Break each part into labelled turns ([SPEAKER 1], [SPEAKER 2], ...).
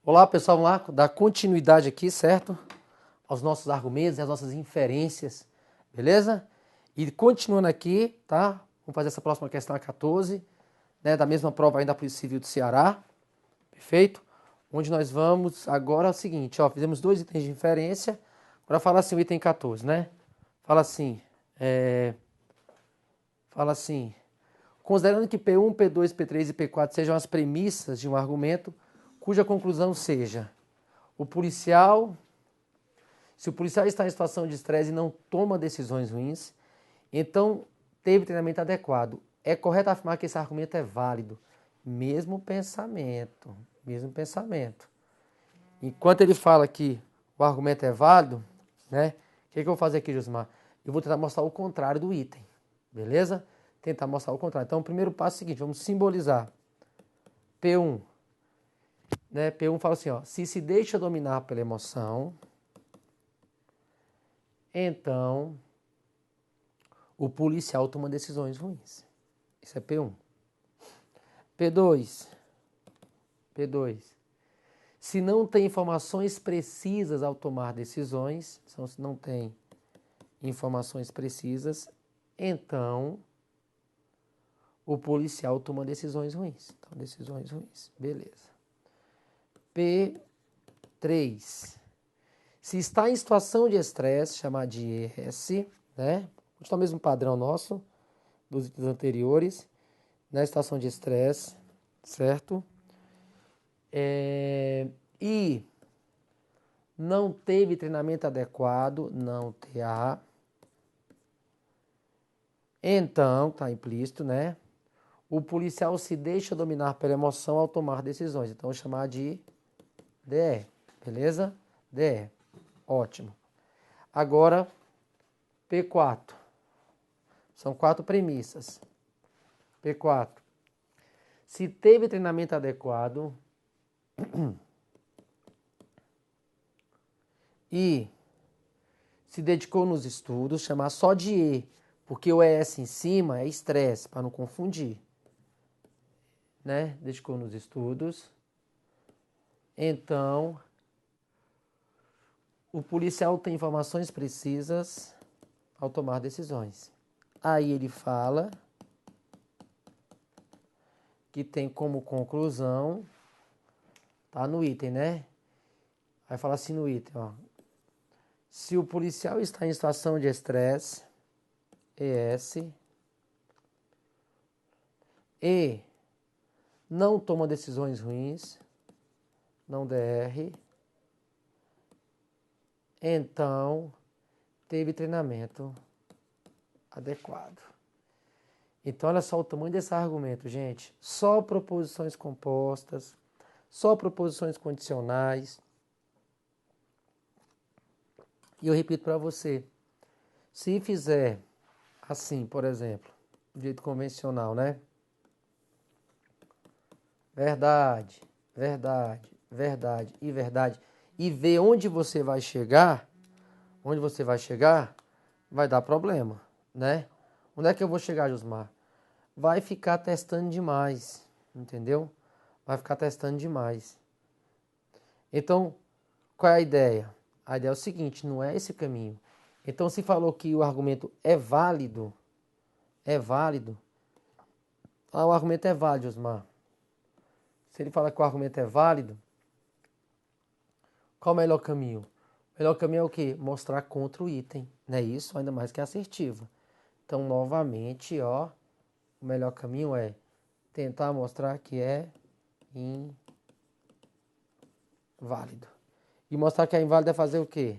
[SPEAKER 1] Olá, pessoal, vamos lá dar continuidade aqui, certo? Aos nossos argumentos e às nossas inferências, beleza? E continuando aqui, tá? Vamos fazer essa próxima questão a 14, né? Da mesma prova ainda da Polícia Civil do Ceará, perfeito? Onde nós vamos agora é o seguinte, ó, fizemos dois itens de inferência, agora fala assim o item 14, né? Fala assim, considerando que P1, P2, P3 e P4 sejam as premissas de um argumento, cuja conclusão seja se o policial está em situação de estresse e não toma decisões ruins, então teve treinamento adequado. É correto afirmar que esse argumento é válido. Mesmo pensamento, mesmo pensamento. Enquanto ele fala que o argumento é válido, né? O que eu vou fazer aqui, Josmar? Eu vou tentar mostrar o contrário do item, beleza? Tentar mostrar o contrário. Então, o primeiro passo é o seguinte, vamos simbolizar P1. Né? P1 fala assim, ó, se deixa dominar pela emoção, então o policial toma decisões ruins. Isso é P1. P2. Se não tem informações precisas ao tomar decisões, se não tem informações precisas, então o policial toma decisões ruins. Então, decisões ruins. Beleza. P3. Se está em situação de estresse, chamar de ES, né? Está o mesmo padrão nosso dos itens anteriores, na situação de estresse, certo? E não teve treinamento adequado, não TA. Então, está implícito, né? O policial se deixa dominar pela emoção ao tomar decisões. Então, vou chamar de DE, beleza? DE, ótimo. Agora, P4. São 4 premissas. P4. Se teve treinamento adequado e se dedicou nos estudos, chamar só de E, porque o ES em cima é estresse, para não confundir. Né? Dedicou nos estudos. Então, o policial tem informações precisas ao tomar decisões. Aí ele fala que tem como conclusão, tá no item, né? Aí fala assim no item, ó. Se o policial está em situação de estresse, ES, e não toma decisões ruins, não DR, então teve treinamento adequado. Então, olha só o tamanho desse argumento, gente. Só proposições compostas, só proposições condicionais. E eu repito para você, se fizer assim, por exemplo, do jeito convencional, né? Verdade, verdade, verdade e verdade. E ver onde você vai chegar, vai dar problema, né? Onde é que eu vou chegar, Josmar? Vai ficar testando demais, entendeu? Vai ficar testando demais. Então, qual é a ideia? A ideia é o seguinte, não é esse caminho. Então, se falou que o argumento é válido, o argumento é válido, Osmar. Se ele fala que o argumento é válido, qual o melhor caminho? O melhor caminho é o quê? Mostrar contra o item, não é isso? Ainda mais que assertiva. Então, novamente, ó, o melhor caminho é tentar mostrar que é inválido. E mostrar que é inválido é fazer o quê?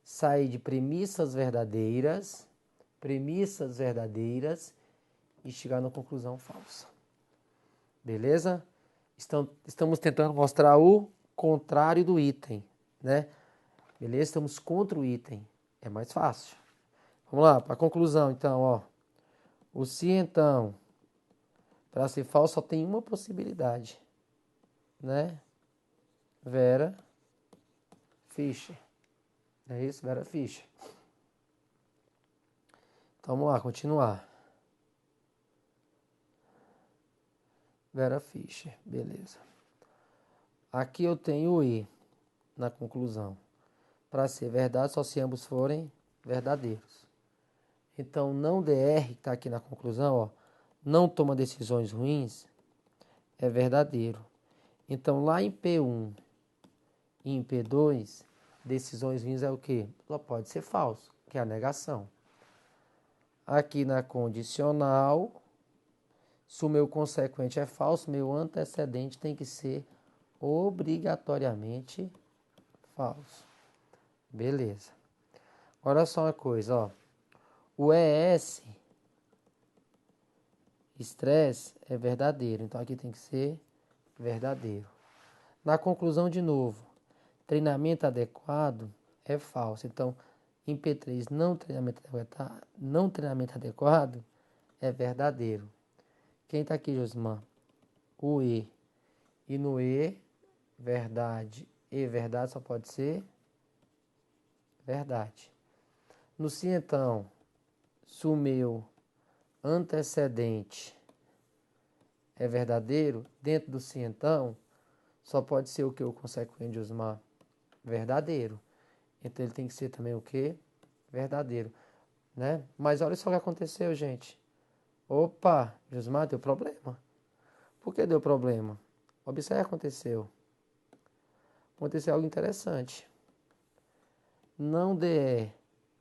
[SPEAKER 1] Sair de premissas verdadeiras e chegar na conclusão falsa. Beleza? Estamos tentando mostrar o contrário do item, né? Beleza? Estamos contra o item. É mais fácil. Vamos lá, para a conclusão, então, ó. O se, então, para ser falso, só tem uma possibilidade, né? Vera Fischer. É isso, Vera Fischer. Então, vamos lá, continuar. Vera Fischer, beleza. Aqui eu tenho o E na conclusão. Para ser verdade, só se ambos forem verdadeiros. Então, não DR, que está aqui na conclusão, ó, não toma decisões ruins, é verdadeiro. Então, lá em P1 e em P2, decisões ruins é o quê? Só pode ser falso, que é a negação. Aqui na condicional, se o meu consequente é falso, meu antecedente tem que ser obrigatoriamente falso. Beleza. Olha só uma coisa, ó. O ES, estresse, é verdadeiro. Então aqui tem que ser verdadeiro. Na conclusão, de novo, treinamento adequado é falso. Então, em P3, não treinamento adequado é verdadeiro. Quem está aqui, Josmar? O E. E no E, verdade e verdade só pode ser verdade. No si, então, se o meu antecedente é verdadeiro, dentro do si, então, só pode ser o que? O consequente de Osmar? Verdadeiro. Então ele tem que ser também o que? Verdadeiro. Né? Mas olha só o que aconteceu, gente. Opa, Josmar, deu problema. Por que deu problema? Observe o que aconteceu. Aconteceu algo interessante. Não DE,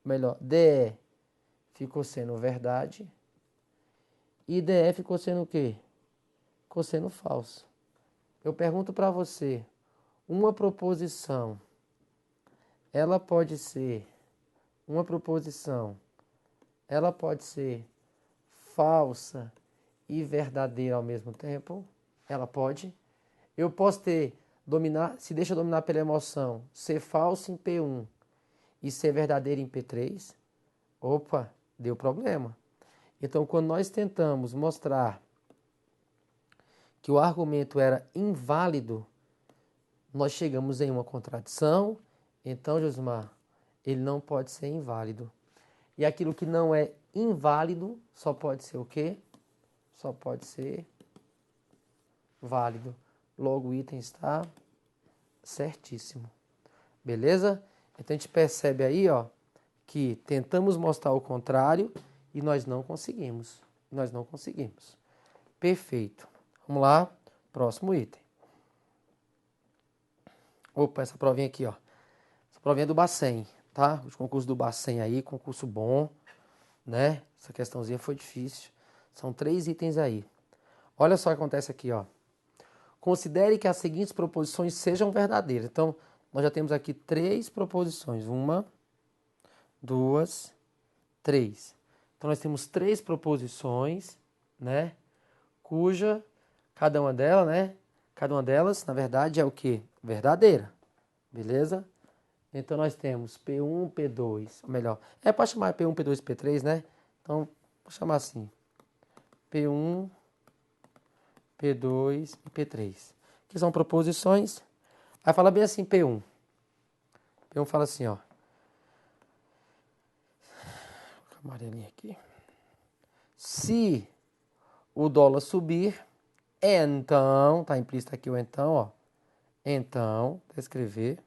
[SPEAKER 1] melhor, DE ficou sendo verdade e DE ficou sendo o quê? Ficou sendo falso. Eu pergunto para você, uma proposição, ela pode ser, uma proposição, ela pode ser falsa e verdadeira ao mesmo tempo? Ela pode. Eu posso se deixa eu dominar pela emoção, ser falso em P1 e ser verdadeiro em P3? Opa, deu problema. Então, quando nós tentamos mostrar que o argumento era inválido, nós chegamos em uma contradição. Então, Josmar, ele não pode ser inválido. E aquilo que não é inválido só pode ser o quê? Só pode ser válido. Logo, o item está certíssimo. Beleza? Então, a gente percebe aí, ó, que tentamos mostrar o contrário e nós não conseguimos. Nós não conseguimos. Perfeito. Vamos lá, próximo item. Opa, essa provinha aqui, ó. Essa provinha é do Bacen, tá? Os concursos do Bacen aí, concurso bom, né? Essa questãozinha foi difícil. São 3 itens aí. Olha só o que acontece aqui, ó. Considere que as seguintes proposições sejam verdadeiras. Então, nós já temos aqui 3 proposições. 1, 2, 3. Então, nós temos 3 proposições, né? Cuja cada uma delas, né? Cada uma delas, na verdade, é o quê? Verdadeira. Beleza? Então, nós temos P1, P2, ou melhor, é para chamar P1, P2 e P3, né? Então, vou chamar assim. P1, P2 e P3. Que são proposições. Aí fala bem assim, P1. P1 fala assim, ó. Vou colocar amarelinho aqui. Se o dólar subir, então, tá implícito aqui o então, ó. Então, vou escrever.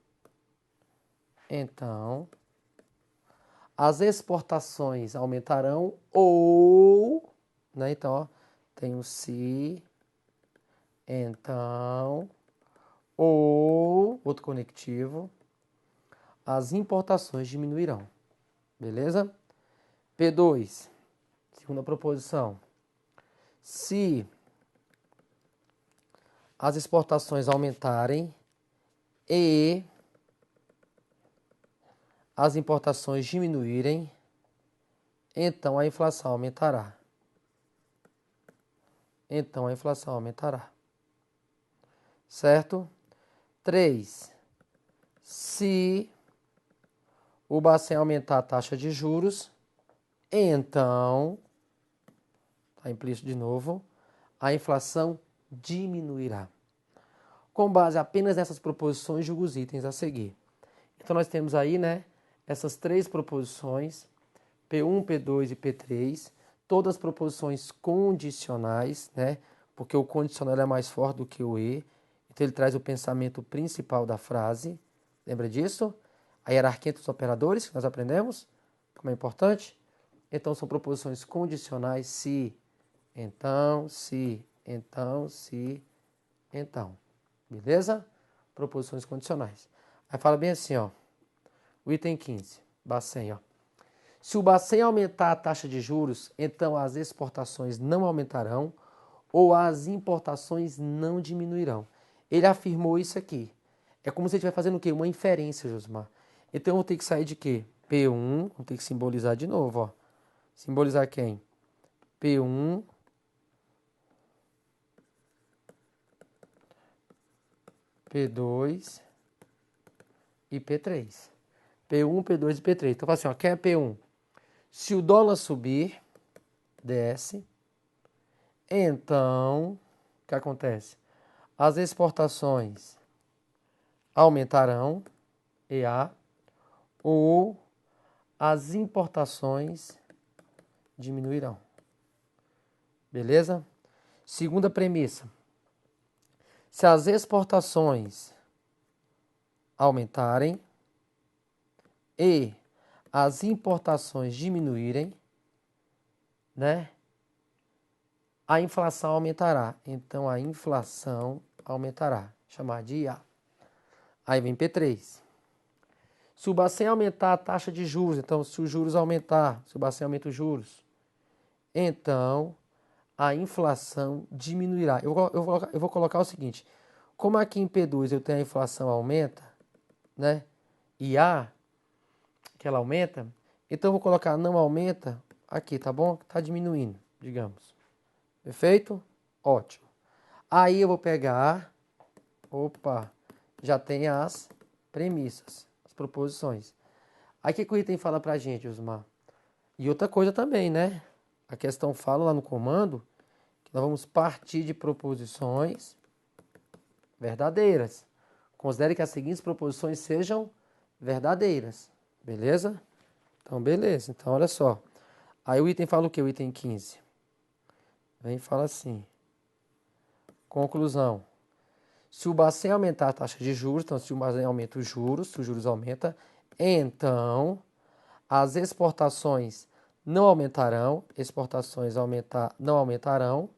[SPEAKER 1] Então, as exportações aumentarão ou, né? Então, ó, tem o se, então, ou, outro conectivo, as importações diminuirão. Beleza? P2, segunda proposição. Se as exportações aumentarem e as importações diminuírem, então a inflação aumentará. Então a inflação aumentará. Certo? 3. Se o Bacen aumentar a taxa de juros, então, está implícito de novo, a inflação diminuirá. Com base apenas nessas proposições, julgue os itens a seguir. Então nós temos aí, né, essas 3 proposições, P1, P2 e P3, todas proposições condicionais, né, porque o condicional é mais forte do que o E. Então ele traz o pensamento principal da frase. Lembra disso? A hierarquia entre os operadores que nós aprendemos, como é importante. Então são proposições condicionais se, então, se, então, se, então. Beleza? Proposições condicionais. Aí fala bem assim, ó. O item 15, Bacen, ó. Se o Bacen aumentar a taxa de juros, então as exportações não aumentarão ou as importações não diminuirão. Ele afirmou isso aqui. É como se ele estiver fazendo o quê? Uma inferência, Josmar. Então eu vou ter que sair de quê? P1, vou ter que simbolizar de novo, ó. Simbolizar quem? P1, P2 e P3. P1, P2 e P3. Então, fala assim, ó, quem é P1? Se o dólar subir, desce, então, o que acontece? As exportações aumentarão, EA, ou as importações diminuirão. Beleza? Segunda premissa. Se as exportações aumentarem e as importações diminuírem, né? A inflação aumentará. Então a inflação aumentará. Chamar de IA. Aí vem P3. Se o Bacen aumentar a taxa de juros, então se os juros aumentar, se o Bacen aumenta os juros, então a inflação diminuirá. Eu vou colocar o seguinte, como aqui em P2 eu tenho a inflação aumenta, né? E A, que ela aumenta, então eu vou colocar não aumenta aqui, tá bom? Tá diminuindo, digamos. Perfeito? Ótimo. Aí eu vou pegar, já tem as premissas, as proposições. Aí o que o item fala pra gente, Osmar? E outra coisa também, né? A questão fala lá no comando que nós vamos partir de proposições verdadeiras. Considere que as seguintes proposições sejam verdadeiras. Beleza? Então, beleza. Então, olha só. Aí o item fala o quê? O item 15. Vem e fala assim. Conclusão. Se o Bacen aumentar a taxa de juros, então se o Bacen aumenta os juros, se os juros aumenta, então as exportações não aumentarão, não aumentarão,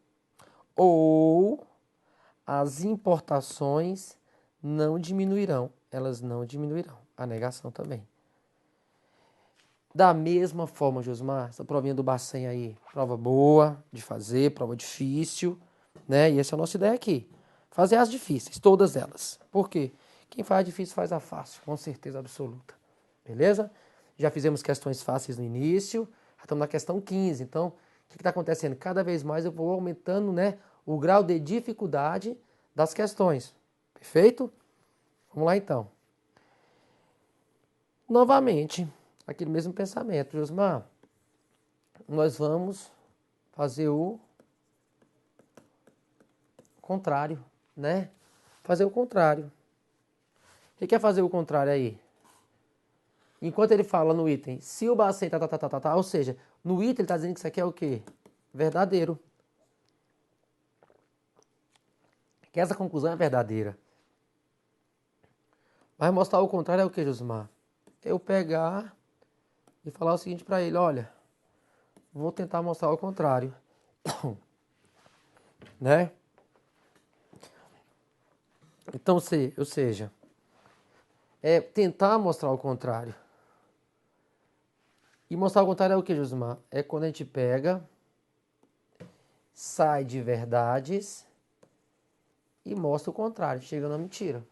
[SPEAKER 1] ou as importações não diminuirão, elas não diminuirão. A negação também. Da mesma forma, Josmar, essa provinha do Bacen aí, prova boa de fazer, prova difícil, né? E essa é a nossa ideia aqui. Fazer as difíceis, todas elas. Por quê? Quem faz difícil faz a fácil, com certeza absoluta. Beleza? Já fizemos questões fáceis no início, já estamos na questão 15. Então, o que está acontecendo? Cada vez mais eu vou aumentando, né, o grau de dificuldade das questões. Perfeito? Vamos lá então. Novamente, aquele mesmo pensamento, Josmar. Nós vamos fazer o contrário, né? Fazer o contrário. O que quer fazer o contrário aí? Enquanto ele fala no item, se o Bacen ou seja, no item ele está dizendo que isso aqui é o quê? Verdadeiro. Que essa conclusão é verdadeira. Mas mostrar o contrário é o que, Josimar? Eu pegar e falar o seguinte para ele, olha, vou tentar mostrar o contrário. Né? Então, ou seja, é tentar mostrar o contrário. E mostrar o contrário é o que, Josimar? É quando a gente pega, sai de verdades e mostra o contrário, chega na mentira.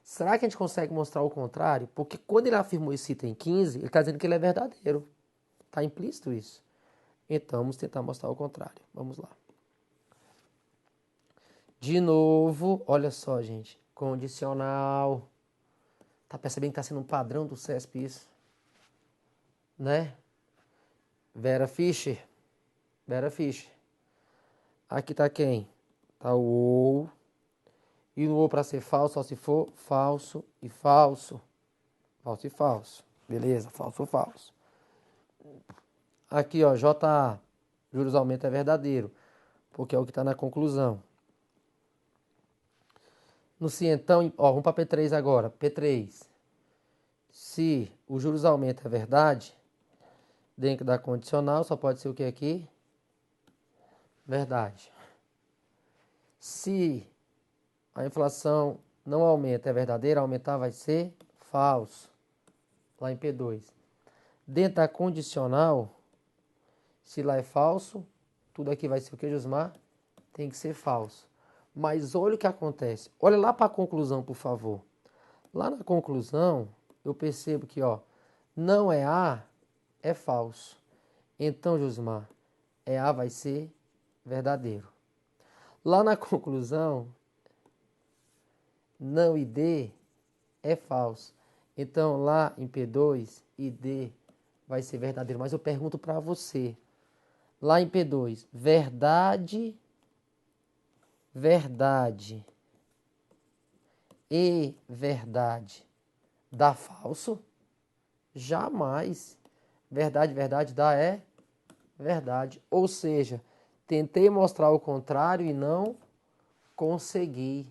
[SPEAKER 1] Será que a gente consegue mostrar o contrário? Porque quando ele afirmou esse item 15, ele está dizendo que ele é verdadeiro. Está implícito isso. Então, vamos tentar mostrar o contrário. Vamos lá. De novo, olha só, gente. Condicional. Tá percebendo que está sendo um padrão do CESP isso? Né? Vera Fischer. Aqui tá quem? Tá o ou. E no ou para ser falso, só se for falso e falso. Falso e falso. Beleza, falso ou falso. Aqui, ó, JA. Juros aumento é verdadeiro. Porque é o que está na conclusão. No se então, ó, vamos para P3 agora. P3. Se os juros aumentam, é verdade? Dentro da condicional, só pode ser o que aqui? Verdade. Se a inflação não aumenta, é verdadeiro? Aumentar vai ser falso. Lá em P2. Dentro da condicional, se lá é falso, tudo aqui vai ser o que, Josmar? Tem que ser falso. Mas olha o que acontece. Olha lá para a conclusão, por favor. Lá na conclusão, eu percebo que, ó, não é A, é falso. Então, Josmar, A vai ser verdadeiro. Lá na conclusão, não e D é falso. Então, lá em P2, I D vai ser verdadeiro. Mas eu pergunto para você, lá em P2, verdade, verdade e verdade dá falso? Jamais. Verdade, verdade dá verdade. Ou seja, tentei mostrar o contrário e não consegui.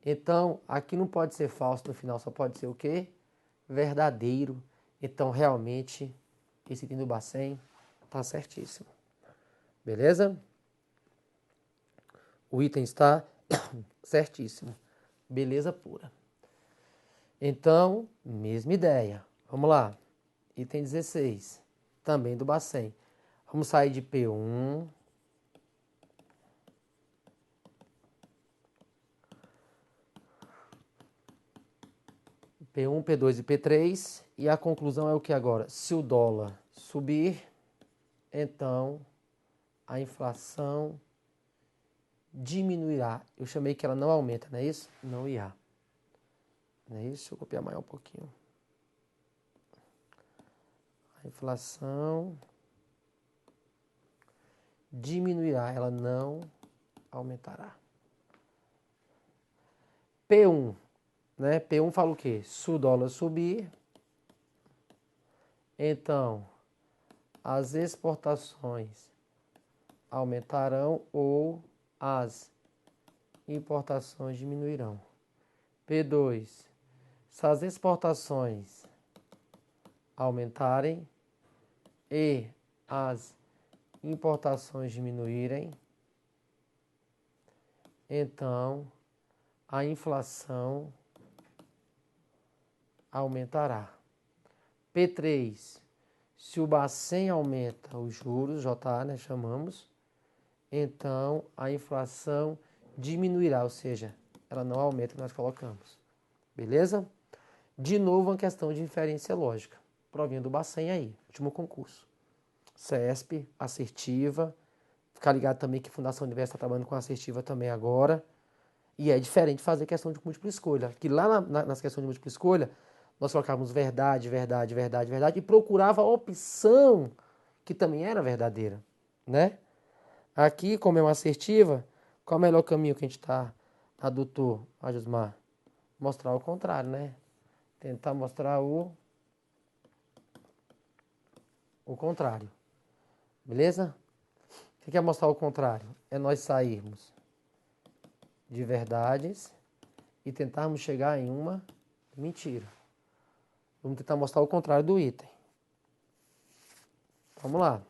[SPEAKER 1] Então, aqui não pode ser falso no final, só pode ser o quê? Verdadeiro. Então, realmente, esse item do Bacen está certíssimo. Beleza? O item está certíssimo. Beleza pura. Então, mesma ideia. Vamos lá. Item 16. Também do Bacen. Vamos sair de P1. P1, P2 e P3. E a conclusão é o que agora? Se o dólar subir, então a inflação diminuirá. Eu chamei que ela não aumenta, não é isso? Não irá. Não é isso? Deixa eu copiar mais um pouquinho. A inflação diminuirá, ela não aumentará. P1, né? P1 fala o quê? Se o dólar subir, então as exportações aumentarão ou as importações diminuirão. P2, se as exportações aumentarem e as importações diminuírem, então a inflação aumentará. P3, se o Bacen aumenta os juros, JA, né, chamamos, então a inflação diminuirá, ou seja, ela não aumenta o que nós colocamos. Beleza? De novo, uma questão de inferência lógica. Provinha do Bacen aí, último concurso. CESP, assertiva. Ficar ligado também que a Fundação Universo está trabalhando com assertiva também agora. E é diferente fazer questão de múltipla escolha. Que lá nas questões de múltipla escolha, nós colocávamos verdade, verdade, verdade, verdade e procurava a opção que também era verdadeira, né? Aqui, como é uma assertiva, qual é o melhor caminho que a gente está adotou, a Josmar? Mostrar o contrário, né? Tentar mostrar o contrário. Beleza? O que é mostrar o contrário? É nós sairmos de verdades e tentarmos chegar em uma mentira. Vamos tentar mostrar o contrário do item. Vamos lá.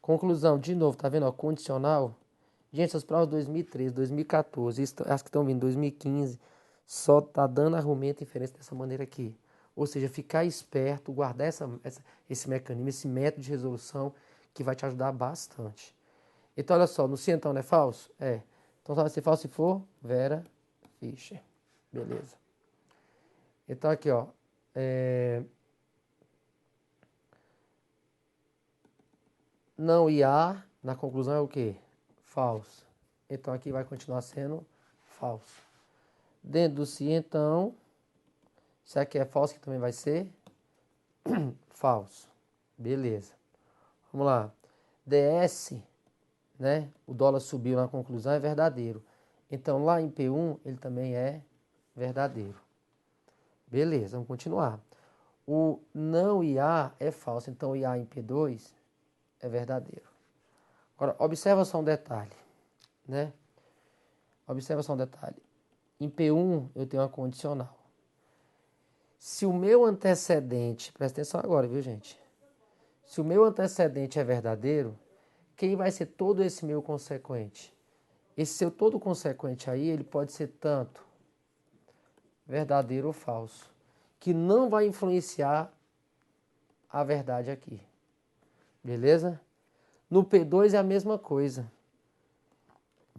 [SPEAKER 1] Conclusão, de novo, tá vendo? Ó, condicional. Gente, essas provas 2013, 2014, as que estão vindo 2015, só tá dando argumento e inferência dessa maneira aqui. Ou seja, ficar esperto, guardar esse mecanismo, esse método de resolução que vai te ajudar bastante. Então, olha só, no se então não é falso? É. Então só vai ser falso se for Vera Fischer. Beleza. Então aqui, ó. Não IA, na conclusão é o quê? Falso. Então aqui vai continuar sendo falso. Dentro do se então, se aqui é falso, que também vai ser falso. Beleza. Vamos lá. DS, né? O dólar subiu na conclusão, é verdadeiro. Então lá em P1 ele também é verdadeiro. Beleza, vamos continuar. O não IA é falso, então o IA em P2 é verdadeiro. Agora, observa só um detalhe, né? Observa só um detalhe. em P1 eu tenho uma condicional. Se o meu antecedente, presta atenção agora, viu, gente? Se o meu antecedente é verdadeiro, quem vai ser todo esse meu consequente? Esse seu todo consequente aí, ele pode ser tanto verdadeiro ou falso, que não vai influenciar a verdade aqui. Beleza? No P2 é a mesma coisa.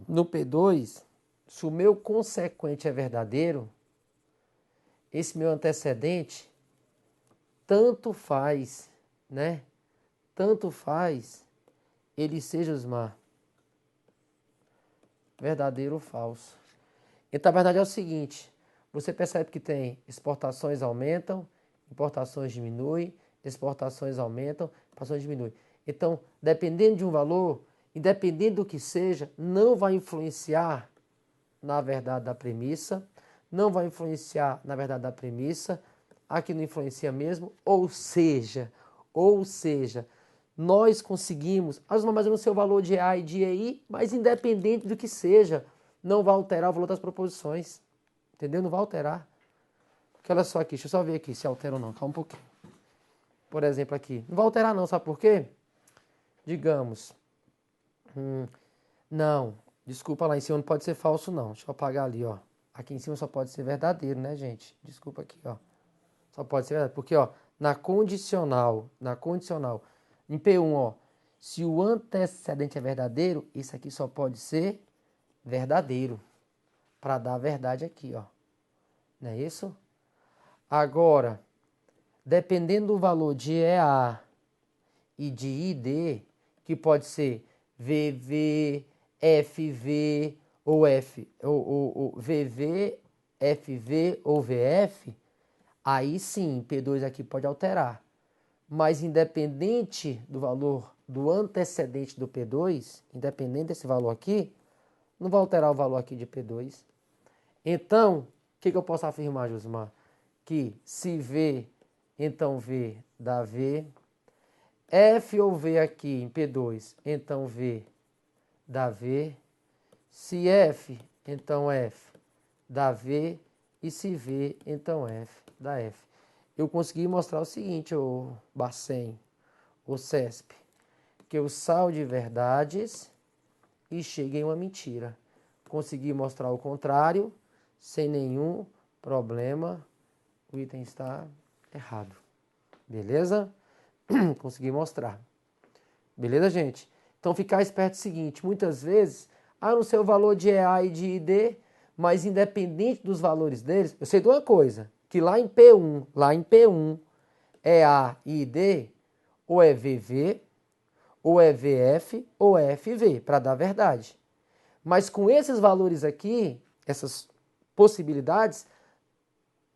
[SPEAKER 1] No P2, se o meu consequente é verdadeiro, esse meu antecedente tanto faz, né? Tanto faz ele seja Osmar, verdadeiro ou falso. Então a verdade é o seguinte, você percebe que tem exportações aumentam, importações diminuem, exportações aumentam, importações diminuem. Então, dependendo de um valor, independente do que seja, não vai influenciar na verdade da premissa, não vai influenciar na verdade da premissa, aqui não influencia mesmo, ou seja, nós conseguimos, mas no seu valor de A e de EI, mas independente do que seja, não vai alterar o valor das proposições, entendeu? Não vai alterar. Porque olha só aqui, deixa eu só ver aqui se altera ou não, calma um pouquinho. Por exemplo aqui, não vai alterar não, sabe por quê? Digamos, não, desculpa, lá em cima não pode ser falso não, deixa eu apagar ali, ó. Aqui em cima só pode ser verdadeiro, né, gente? Desculpa aqui, ó. Só pode ser verdadeiro, porque, ó, na condicional, em P1, ó, se o antecedente é verdadeiro, isso aqui só pode ser verdadeiro, para dar a verdade aqui, ó. Não é isso? Agora, dependendo do valor de EA e de ID, que pode ser VV, FV ou ou VV, FV ou VF, aí sim, P2 aqui pode alterar. Mas independente do valor do antecedente do P2, independente desse valor aqui, não vai alterar o valor aqui de P2. Então, o que eu posso afirmar, Josmar? Que se V, então V dá V. F ou V aqui em P2, então V dá V. Se F, então F dá V. E se V, então F dá F. Eu consegui mostrar o seguinte, o Bacen, o CESP, que eu saio de verdades e chego em uma mentira. Consegui mostrar o contrário, sem nenhum problema. O item está errado. Beleza? Consegui mostrar. Beleza, gente? Então, ficar esperto é o seguinte, muitas vezes, não sei o valor de EA e de ID, mas independente dos valores deles, eu sei de uma coisa, que lá em P1, EA e ID, ou é VV, ou é VF, ou é FV, para dar verdade. Mas com esses valores aqui, essas possibilidades,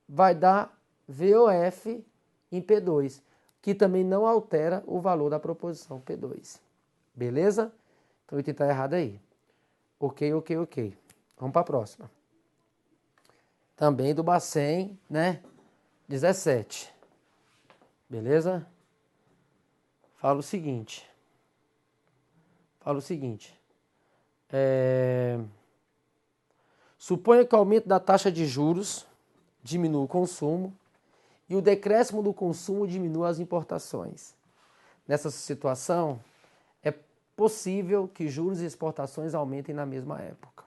[SPEAKER 1] vai dar VOF em P2, que também não altera o valor da proposição P2. Beleza? Então o item está errado aí. Ok. Vamos para a próxima. Também do Bacen, né? 17. Beleza? Fala o seguinte. Suponha que o aumento da taxa de juros diminua o consumo e o decréscimo do consumo diminua as importações. Nessa situação, é possível que juros e exportações aumentem na mesma época.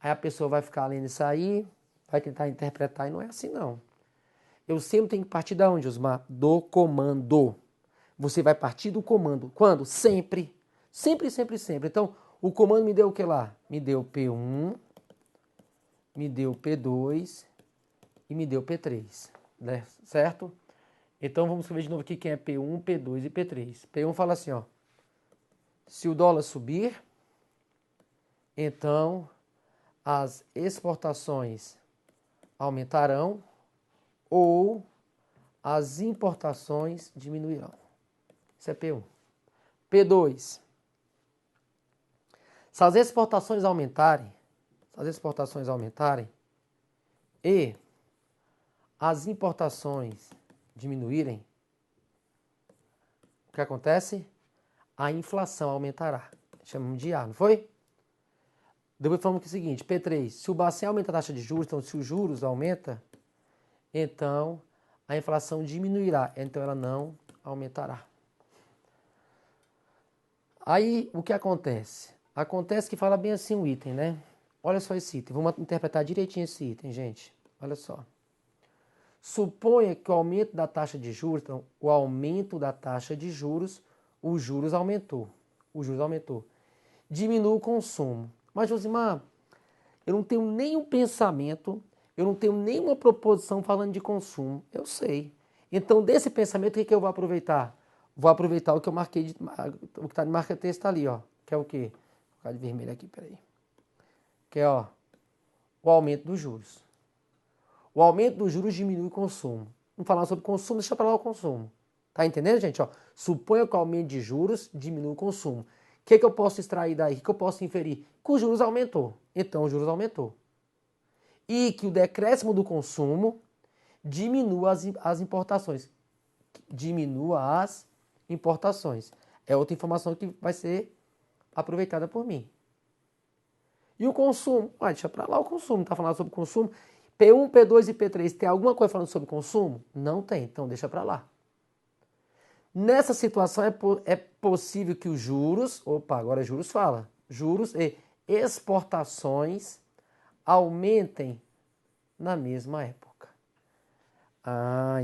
[SPEAKER 1] Aí a pessoa vai ficar lendo isso aí, vai tentar interpretar e não é assim não. Eu sempre tenho que partir da onde, Osmar? Do comando. Você vai partir do comando. Quando? Sempre. Sempre. Então, o comando me deu o que lá? Me deu P1, me deu P2 e me deu P3. Né? Certo? Então, vamos escrever de novo aqui quem é P1, P2 e P3. P1 fala assim, ó. Se o dólar subir, então as exportações aumentarão ou as importações diminuirão. Isso é P1. P2. Se as exportações aumentarem e as importações diminuírem, o que acontece? A inflação aumentará. Chamamos de A, não foi? Depois falamos que é o seguinte, P3, se o Bacen aumenta a taxa de juros, então se os juros aumenta, então a inflação diminuirá, então ela não aumentará. Aí, o que acontece? Acontece que fala bem assim o item, né? Olha só esse item, vamos interpretar direitinho esse item, gente. Olha só. Suponha que o aumento da taxa de juros, então, o aumento da taxa de juros, os juros aumentou. O juros aumentou. Diminui o consumo. Mas, Josimar, eu não tenho nenhum pensamento, eu não tenho nenhuma proposição falando de consumo. Eu sei. Então, desse pensamento, o que eu vou aproveitar? Vou aproveitar o que eu marquei, o que está de marca texto ali, ó. Que é o quê? Vou colocar de vermelho aqui, peraí. Que é, ó, o aumento dos juros. O aumento dos juros diminui o consumo. Vamos falar sobre consumo, deixa para lá o consumo. Tá entendendo, gente? Ó, suponha que o aumento de juros diminui o consumo. O que eu posso extrair daí? O que eu posso inferir? Que os juros aumentou. Então, os juros aumentou. E que o decréscimo do consumo diminua as importações. Diminua as importações. É outra informação que vai ser aproveitada por mim. E o consumo? Deixa para lá o consumo. Não está falando sobre consumo. P1, P2 e P3 tem alguma coisa falando sobre consumo? Não tem, então deixa para lá. Nessa situação é possível que os juros, agora juros fala, juros e exportações aumentem na mesma época.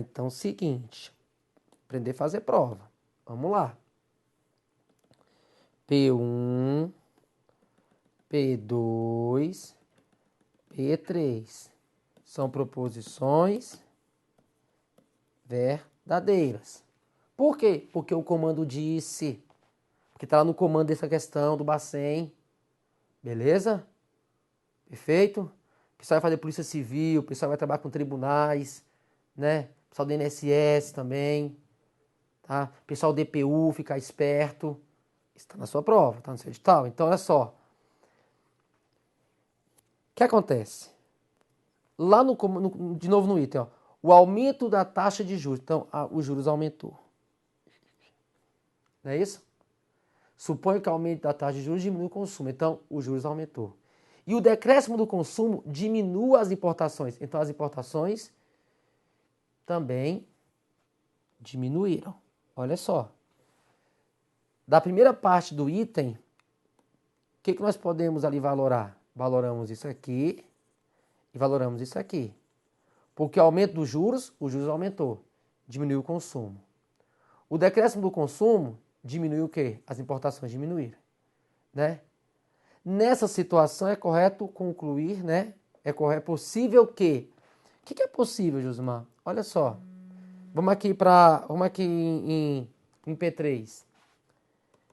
[SPEAKER 1] Então seguinte, aprender a fazer prova. Vamos lá. P1, P2, P3. São proposições verdadeiras. Por quê? Porque o comando disse. Porque está lá no comando dessa questão do Bacen. Beleza? Perfeito? O pessoal vai fazer polícia civil, o pessoal vai trabalhar com tribunais, né? O pessoal do INSS também. Tá? O pessoal do DPU, ficar esperto. Está na sua prova, está no seu edital. Então, olha só. O que acontece? Lá de novo no item, ó, o aumento da taxa de juros. Então, os juros aumentou. Não é isso? Suponho que o aumento da taxa de juros diminui o consumo. Então, os juros aumentou. E o decréscimo do consumo diminua as importações. Então, as importações também diminuíram. Olha só. Da primeira parte do item, o que nós podemos ali valorar? Valoramos isso aqui e valoramos isso aqui. Porque o aumento dos juros, os juros aumentou. Diminuiu o consumo. O decréscimo do consumo diminuiu o quê? As importações diminuíram. Né? Nessa situação é correto concluir, né? É possível que... O que é possível, Josimar? Olha só. Vamos aqui em P3.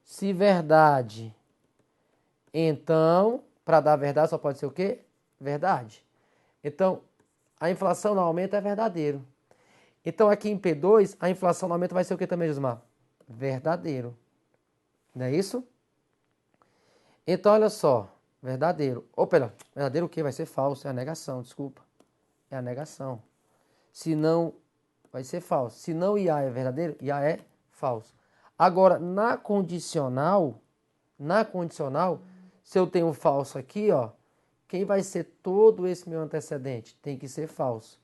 [SPEAKER 1] Se verdade, então, para dar verdade só pode ser o quê? Verdade. Então, a inflação no aumento é verdadeiro. Então, aqui em P2, a inflação no aumento vai ser o que também, Josimar? Verdadeiro. Não é isso? Então, olha só. Verdadeiro. Verdadeiro o quê? Vai ser falso. É a negação, desculpa. É a negação. Se não, vai ser falso. Se não IA é verdadeiro, IA é falso. Agora, na condicional, se eu tenho falso aqui, ó, quem vai ser todo esse meu antecedente? Tem que ser falso.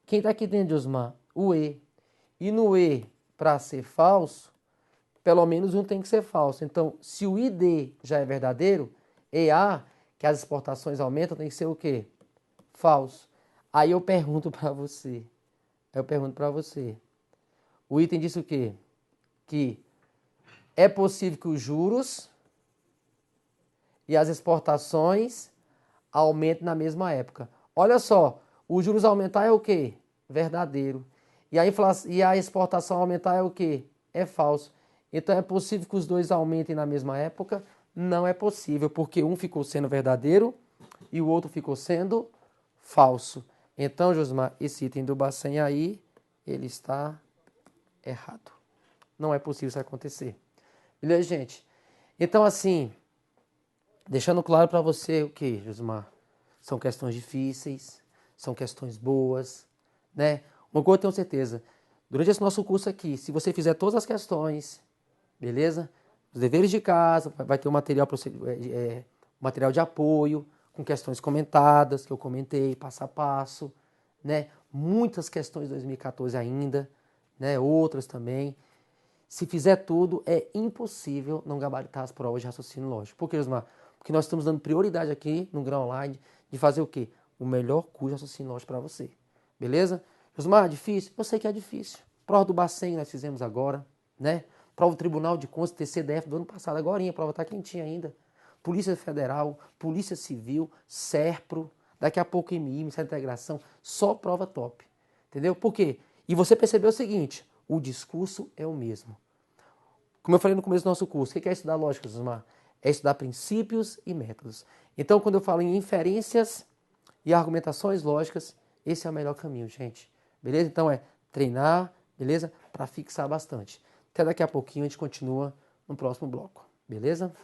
[SPEAKER 1] Quem está aqui dentro, Osmar? O E. E no E, para ser falso, pelo menos um tem que ser falso. Então, se o ID já é verdadeiro, EA, que as exportações aumentam, tem que ser o quê? Falso. Aí eu pergunto para você. O item diz o quê? Que é possível que os juros e as exportações aumentem na mesma época. Olha só, os juros aumentar é o quê? Verdadeiro. E a exportação aumentar é o quê? É falso. Então é possível que os dois aumentem na mesma época? Não é possível, porque um ficou sendo verdadeiro e o outro ficou sendo falso. Então, Josmar, esse item do Bacen aí, ele está errado. Não é possível isso acontecer. Beleza, gente? Então, assim, deixando claro para você o que, Josmar? São questões difíceis, são questões boas, né? Uma coisa eu tenho certeza, durante esse nosso curso aqui, se você fizer todas as questões, beleza? Os deveres de casa, vai ter um material para você, material de apoio, com questões comentadas, que eu comentei, passo a passo, né? Muitas questões de 2014 ainda, né? Outras também. Se fizer tudo, é impossível não gabaritar as provas de raciocínio lógico. Por que, Josmar? Porque nós estamos dando prioridade aqui no Grão Online de fazer o quê? O melhor curso de raciocínio lógico para você. Beleza? Josmar, difícil? Eu sei que é difícil. Prova do Bacen nós fizemos agora, né? Prova do Tribunal de Contas, TCDF do ano passado, agora a prova está quentinha ainda. Polícia Federal, Polícia Civil, SERPRO, daqui a pouco MI, Ministério da Integração, só prova top. Entendeu? Por quê? E você percebeu o seguinte, o discurso é o mesmo. Como eu falei no começo do nosso curso, o que é estudar lógica, Zosmar? É estudar princípios e métodos. Então, quando eu falo em inferências e argumentações lógicas, esse é o melhor caminho, gente. Beleza? Então é treinar, beleza? Para fixar bastante. Até daqui a pouquinho a gente continua no próximo bloco. Beleza?